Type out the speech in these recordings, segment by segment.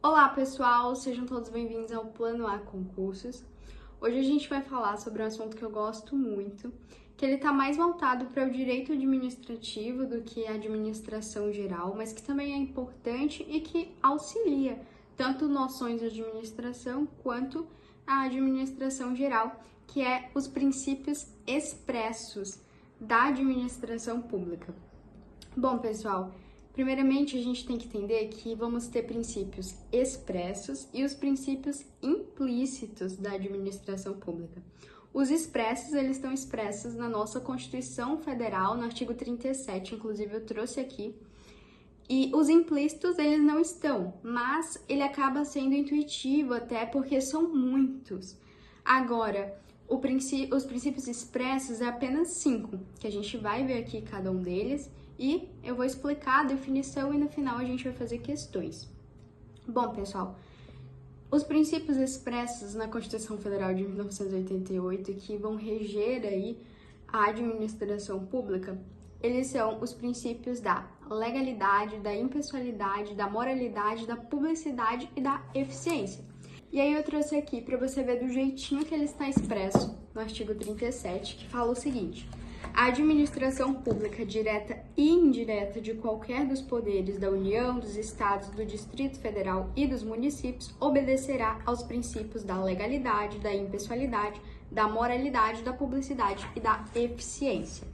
Olá pessoal, sejam todos bem-vindos ao Plano A Concursos. Hoje a gente vai falar sobre um assunto que eu gosto muito, que ele está mais voltado para o direito administrativo do que a administração geral, mas que também é importante e que auxilia tanto noções de administração quanto a administração geral, que é os princípios expressos da administração pública. Bom, pessoal, primeiramente, a gente tem que entender que vamos ter princípios expressos e os princípios implícitos da administração pública. Os expressos, eles estão expressos na nossa Constituição Federal, no artigo 37, inclusive eu trouxe aqui. E os implícitos, eles não estão, mas ele acaba sendo intuitivo até porque são muitos. Agora, os princípios expressos é apenas 5, que a gente vai ver aqui cada um deles. E eu vou explicar a definição e no final a gente vai fazer questões. Bom, pessoal, os princípios expressos na Constituição Federal de 1988 que vão reger aí a administração pública, eles são os princípios da legalidade, da impessoalidade, da moralidade, da publicidade e da eficiência. E aí eu trouxe aqui para você ver do jeitinho que ele está expresso no artigo 37, que fala o seguinte: a administração pública direta e indireta de qualquer dos poderes da União, dos Estados, do Distrito Federal e dos municípios obedecerá aos princípios da legalidade, da impessoalidade, da moralidade, da publicidade e da eficiência.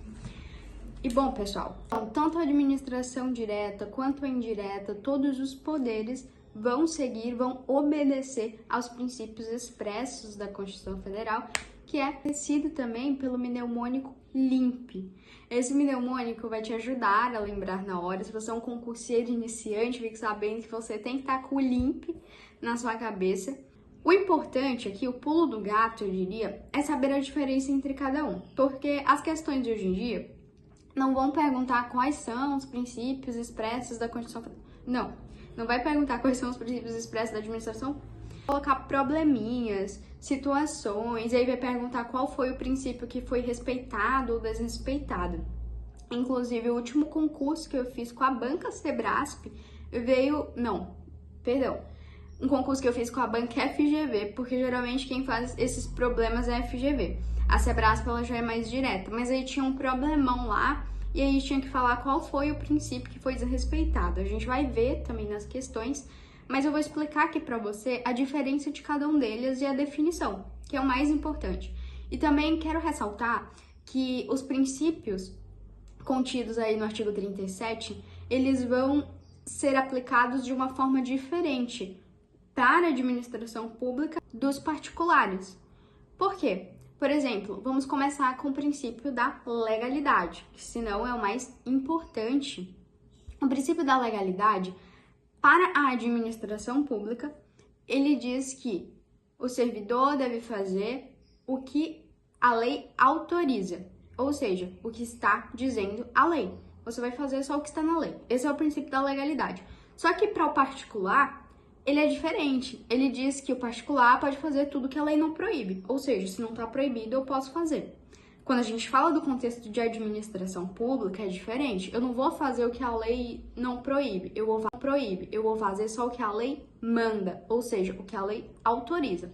E bom, pessoal, então, tanto a administração direta quanto a indireta, todos os poderes vão obedecer aos princípios expressos da Constituição Federal, que é conhecido também pelo mnemônico LIMP. Esse mnemônico vai te ajudar a lembrar na hora. Se você é um concurseiro iniciante, fique sabendo que você tem que estar com o LIMP na sua cabeça. O importante aqui, o pulo do gato, eu diria, é saber a diferença entre cada um. Porque as questões de hoje em dia não vão perguntar quais são os princípios expressos da Constituição Federal. Não vai perguntar quais são os princípios expressos da administração, colocar probleminhas, situações, e aí vai perguntar qual foi o princípio que foi respeitado ou desrespeitado. Inclusive, o último concurso que eu fiz com a banca Sebrasp um concurso que eu fiz com a banca FGV, porque geralmente quem faz esses problemas é a FGV. A Sebrasp, ela já é mais direta, mas aí tinha um problemão lá, e aí tinha que falar qual foi o princípio que foi desrespeitado. A gente vai ver também nas questões, mas eu vou explicar aqui para você a diferença de cada um deles e a definição, que é o mais importante. E também quero ressaltar que os princípios contidos aí no artigo 37, eles vão ser aplicados de uma forma diferente para a administração pública dos particulares. Por quê? Por exemplo, vamos começar com o princípio da legalidade, que senão é o mais importante. O princípio da legalidade, para a administração pública, ele diz que o servidor deve fazer o que a lei autoriza, ou seja, o que está dizendo a lei. Você vai fazer só o que está na lei. Esse é o princípio da legalidade. Só que para o particular, ele é diferente. Ele diz que o particular pode fazer tudo que a lei não proíbe, ou seja, se não está proibido, eu posso fazer. Quando a gente fala do contexto de administração pública, é diferente. Eu não vou fazer o que a lei não proíbe, eu vou fazer só o que a lei manda, ou seja, o que a lei autoriza.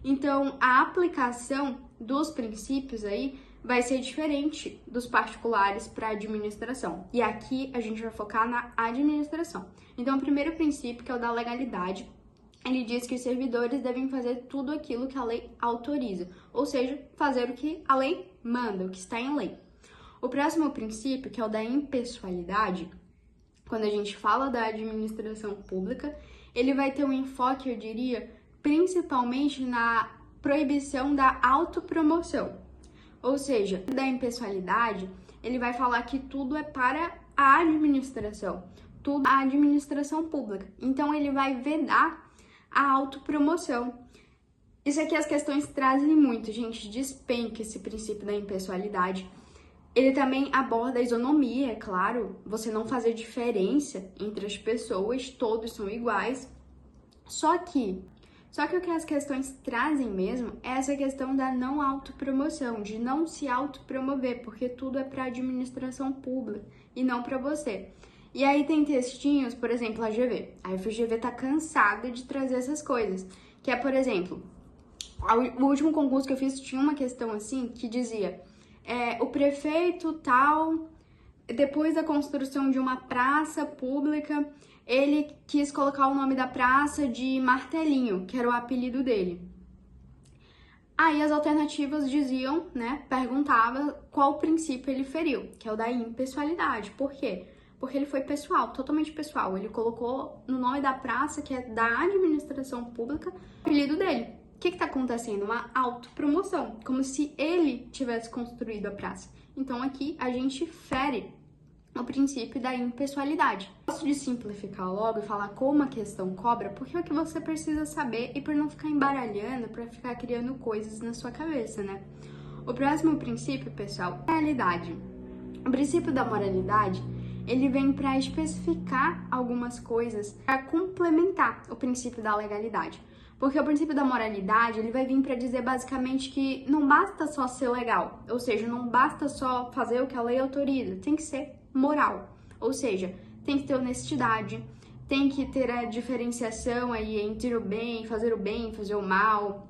Então, a aplicação dos princípios aí vai ser diferente dos particulares para a administração. E aqui a gente vai focar na administração. Então, o primeiro princípio, que é o da legalidade, ele diz que os servidores devem fazer tudo aquilo que a lei autoriza, ou seja, fazer o que a lei manda, o que está em lei. O próximo princípio, que é o da impessoalidade, quando a gente fala da administração pública, ele vai ter um enfoque, eu diria, principalmente na proibição da autopromoção. Ou seja, da impessoalidade, ele vai falar que tudo é para a administração, tudo é a administração pública. Então, ele vai vedar a autopromoção. Isso aqui as questões trazem muito, gente, despenca esse princípio da impessoalidade. Ele também aborda a isonomia, é claro, você não fazer diferença entre as pessoas, todos são iguais. Só que o que as questões trazem mesmo é essa questão da não autopromoção, de não se autopromover, porque tudo é para a administração pública e não para você. E aí tem textinhos, por exemplo, a GV. A FGV tá cansada de trazer essas coisas. Que é, por exemplo, o último concurso que eu fiz tinha uma questão assim que dizia o prefeito tal, depois da construção de uma praça pública, ele quis colocar o nome da praça de Martelinho, que era o apelido dele. Aí as alternativas diziam, né, perguntava qual princípio ele feriu, que é o da impessoalidade. Por quê? Porque ele foi pessoal, totalmente pessoal. Ele colocou no nome da praça, que é da administração pública, o apelido dele. O que está acontecendo? Uma autopromoção, como se ele tivesse construído a praça. Então aqui a gente fere o princípio da impessoalidade. Gosto de simplificar logo e falar como a questão cobra, porque é o que você precisa saber e por não ficar embaralhando, para ficar criando coisas na sua cabeça, né? O próximo princípio, pessoal, é a moralidade. O princípio da moralidade, ele vem para especificar algumas coisas para complementar o princípio da legalidade. Porque o princípio da moralidade, ele vai vir para dizer basicamente que não basta só ser legal, ou seja, não basta só fazer o que a lei autoriza, tem que ser moral, ou seja, tem que ter honestidade, tem que ter a diferenciação aí entre o bem, fazer o mal.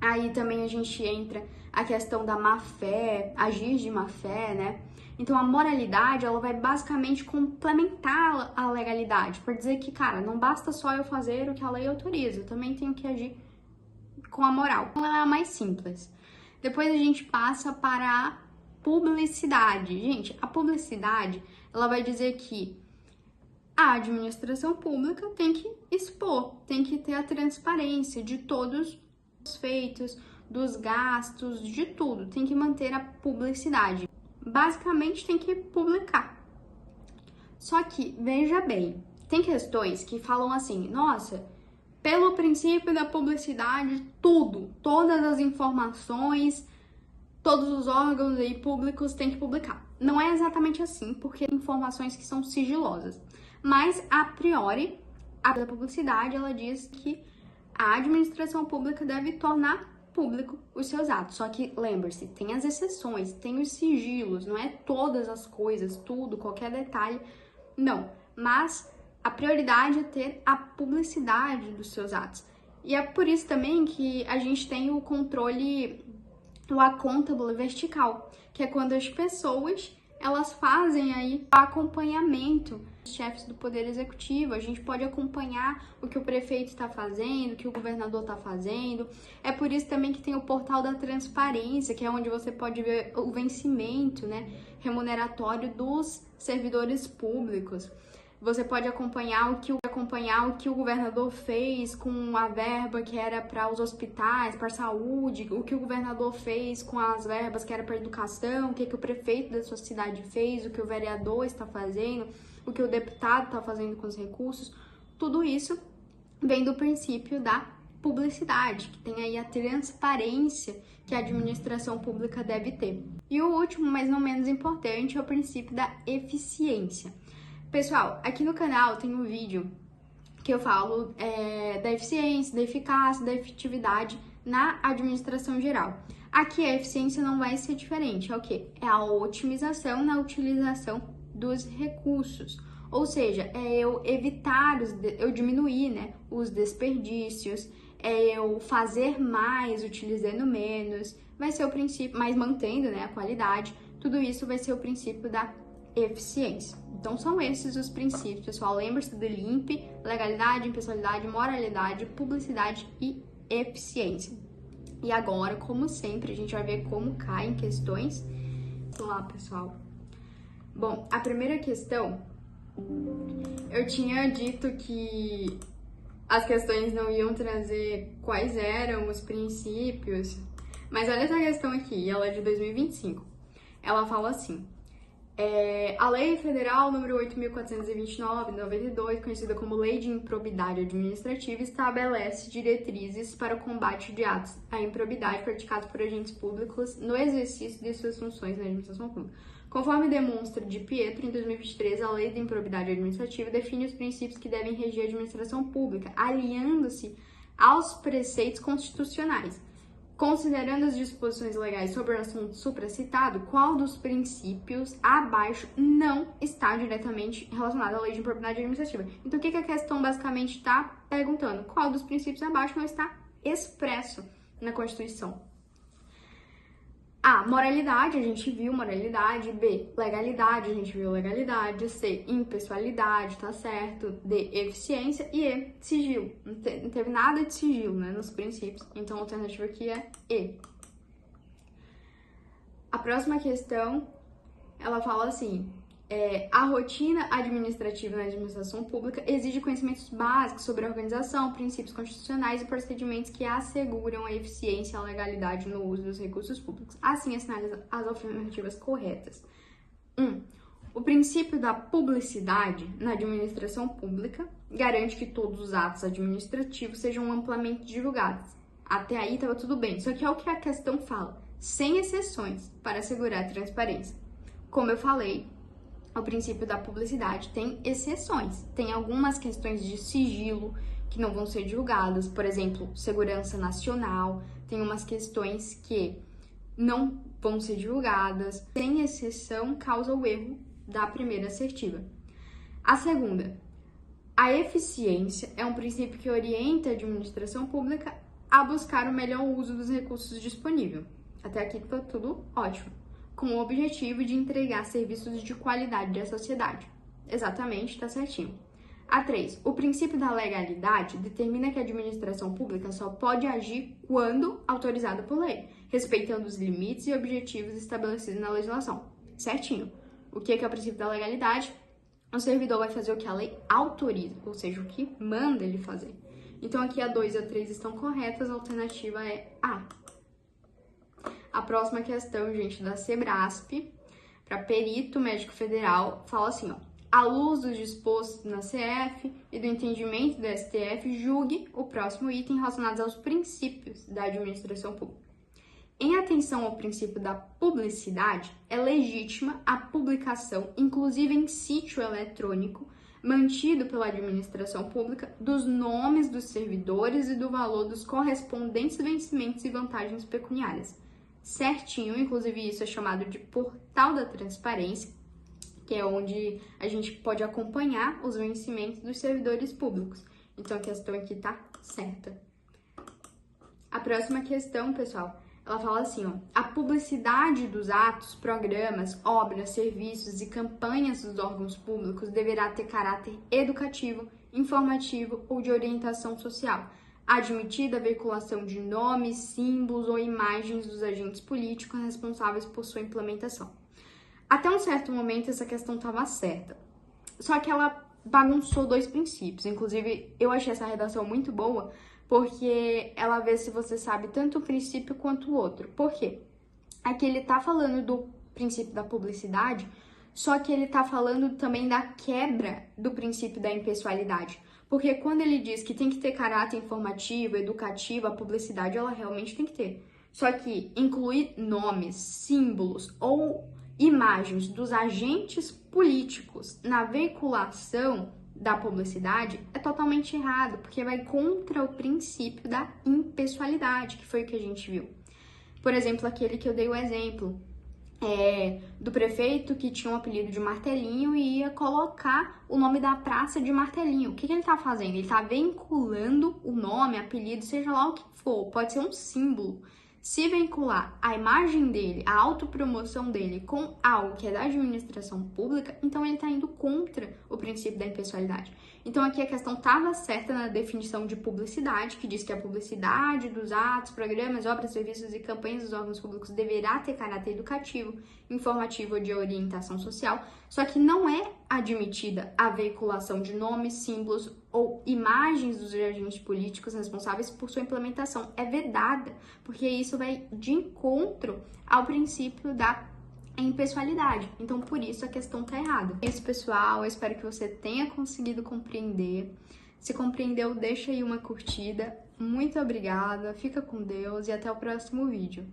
Aí também a gente entra a questão da má-fé, agir de má-fé, né? Então a moralidade, ela vai basicamente complementar a legalidade, por dizer que, cara, não basta só eu fazer o que a lei autoriza, eu também tenho que agir com a moral. Então ela é a mais simples. Depois a gente passa para a publicidade. Gente, a publicidade, ela vai dizer que a administração pública tem que expor, tem que ter a transparência de todos os feitos, dos gastos, de tudo. Tem que manter a publicidade. Basicamente, tem que publicar. Só que, veja bem, tem questões que falam assim, nossa, pelo princípio da publicidade, todas as informações, todos os órgãos aí públicos têm que publicar. Não é exatamente assim, porque tem informações que são sigilosas. Mas, a priori, a publicidade, ela diz que a administração pública deve tornar público os seus atos. Só que, lembre-se, tem as exceções, tem os sigilos, não é todas as coisas, tudo, qualquer detalhe, não. Mas a prioridade é ter a publicidade dos seus atos. E é por isso também que a gente tem o controle, o accountable vertical, que é quando as pessoas, elas fazem aí o acompanhamento dos chefes do Poder Executivo. A gente pode acompanhar o que o prefeito está fazendo, o que o governador está fazendo. É por isso também que tem o portal da transparência, que é onde você pode ver o vencimento, né, remuneratório dos servidores públicos. Você pode acompanhar o que o governador fez com a verba que era para os hospitais, para a saúde, o que o governador fez com as verbas que era para a educação, o que o prefeito da sua cidade fez, o que o vereador está fazendo, o que o deputado está fazendo com os recursos. Tudo isso vem do princípio da publicidade, que tem aí a transparência que a administração pública deve ter. E o último, mas não menos importante, é o princípio da eficiência. Pessoal, aqui no canal tem um vídeo que eu falo da eficiência, da eficácia, da efetividade na administração geral. Aqui a eficiência não vai ser diferente, é o quê? É a otimização na utilização dos recursos. Ou seja, é eu evitar, eu diminuir, né, os desperdícios, é eu fazer mais utilizando menos, vai ser o princípio, mas mantendo, né, a qualidade. Tudo isso vai ser o princípio da eficiência. Então são esses os princípios, pessoal. Lembre-se do LIMP: legalidade, impessoalidade, moralidade, publicidade e eficiência. E agora, como sempre, a gente vai ver como caem questões. Vamos lá, pessoal. Bom, a primeira questão, eu tinha dito que as questões não iam trazer quais eram os princípios, mas olha essa questão aqui, ela é de 2025. Ela fala assim: a Lei Federal número 8.429/92, conhecida como Lei de Improbidade Administrativa, estabelece diretrizes para o combate de atos à improbidade praticados por agentes públicos no exercício de suas funções na administração pública. Conforme demonstra de Pietro, em 2023, a Lei de Improbidade Administrativa define os princípios que devem reger a administração pública, alinhando-se aos preceitos constitucionais. Considerando as disposições legais sobre o assunto supracitado, qual dos princípios abaixo não está diretamente relacionado à lei de improbidade administrativa? Então, o que a questão basicamente está perguntando? Qual dos princípios abaixo não está expresso na Constituição? A, moralidade, a gente viu moralidade. B, legalidade, a gente viu legalidade. C, impessoalidade, tá certo. D, eficiência. E E, sigilo. Não teve nada de sigilo, né, nos princípios. Então, a alternativa aqui é E. A próxima questão, ela fala assim... a rotina administrativa na administração pública exige conhecimentos básicos sobre a organização, princípios constitucionais e procedimentos que asseguram a eficiência e a legalidade no uso dos recursos públicos. Assim, assinale as alternativas corretas. 1. O princípio da publicidade na administração pública garante que todos os atos administrativos sejam amplamente divulgados. Até aí estava tudo bem, só que é o que a questão fala, sem exceções, para assegurar a transparência. Como eu falei, o princípio da publicidade tem exceções. Tem algumas questões de sigilo que não vão ser divulgadas, por exemplo, segurança nacional, tem umas questões que não vão ser divulgadas. Sem exceção, causa o erro da primeira assertiva. A segunda, a eficiência é um princípio que orienta a administração pública a buscar o melhor uso dos recursos disponíveis. Até aqui tá tudo ótimo. Com o objetivo de entregar serviços de qualidade à sociedade. Exatamente, tá certinho. A 3. O princípio da legalidade determina que a administração pública só pode agir quando autorizada por lei, respeitando os limites e objetivos estabelecidos na legislação. Certinho. O que é o princípio da legalidade? O servidor vai fazer o que a lei autoriza, ou seja, o que manda ele fazer. Então, aqui a 2 e a 3 estão corretas, a alternativa é A. A próxima questão, gente, da Sebrasp, para perito médico federal, fala assim, ó. À luz dos dispostos na CF e do entendimento do STF, julgue o próximo item relacionado aos princípios da administração pública. Em atenção ao princípio da publicidade, é legítima a publicação, inclusive em sítio eletrônico, mantido pela administração pública, dos nomes dos servidores e do valor dos correspondentes vencimentos e vantagens pecuniárias. Certinho, inclusive isso é chamado de portal da transparência, que é onde a gente pode acompanhar os vencimentos dos servidores públicos. Então, a questão aqui tá certa. A próxima questão, pessoal, ela fala assim, ó. A publicidade dos atos, programas, obras, serviços e campanhas dos órgãos públicos deverá ter caráter educativo, informativo ou de orientação social, admitida a veiculação de nomes, símbolos ou imagens dos agentes políticos responsáveis por sua implementação. Até um certo momento, essa questão estava certa. Só que ela bagunçou dois princípios. Inclusive, eu achei essa redação muito boa, porque ela vê se você sabe tanto o princípio quanto o outro. Por quê? Aqui ele tá falando do princípio da publicidade, só que ele tá falando também da quebra do princípio da impessoalidade. Porque quando ele diz que tem que ter caráter informativo, educativo, a publicidade ela realmente tem que ter. Só que incluir nomes, símbolos ou imagens dos agentes políticos na veiculação da publicidade é totalmente errado, porque vai contra o princípio da impessoalidade, que foi o que a gente viu. Por exemplo, aquele que eu dei o exemplo, do prefeito que tinha um apelido de Martelinho e ia colocar o nome da praça de Martelinho. O que ele tá fazendo? Ele tá vinculando o nome, apelido, seja lá o que for, pode ser um símbolo. Se vincular a imagem dele, a autopromoção dele com algo que é da administração pública, então ele está indo contra o princípio da impessoalidade. Então aqui a questão estava certa na definição de publicidade, que diz que a publicidade dos atos, programas, obras, serviços e campanhas dos órgãos públicos deverá ter caráter educativo, informativo ou de orientação social, só que não é admitida a veiculação de nomes, símbolos ou imagens dos agentes políticos responsáveis por sua implementação. É vedada, porque isso vai de encontro ao princípio da impessoalidade. Então, por isso, a questão tá errada. É isso, pessoal. Eu espero que você tenha conseguido compreender. Se compreendeu, deixa aí uma curtida. Muito obrigada, fica com Deus e até o próximo vídeo.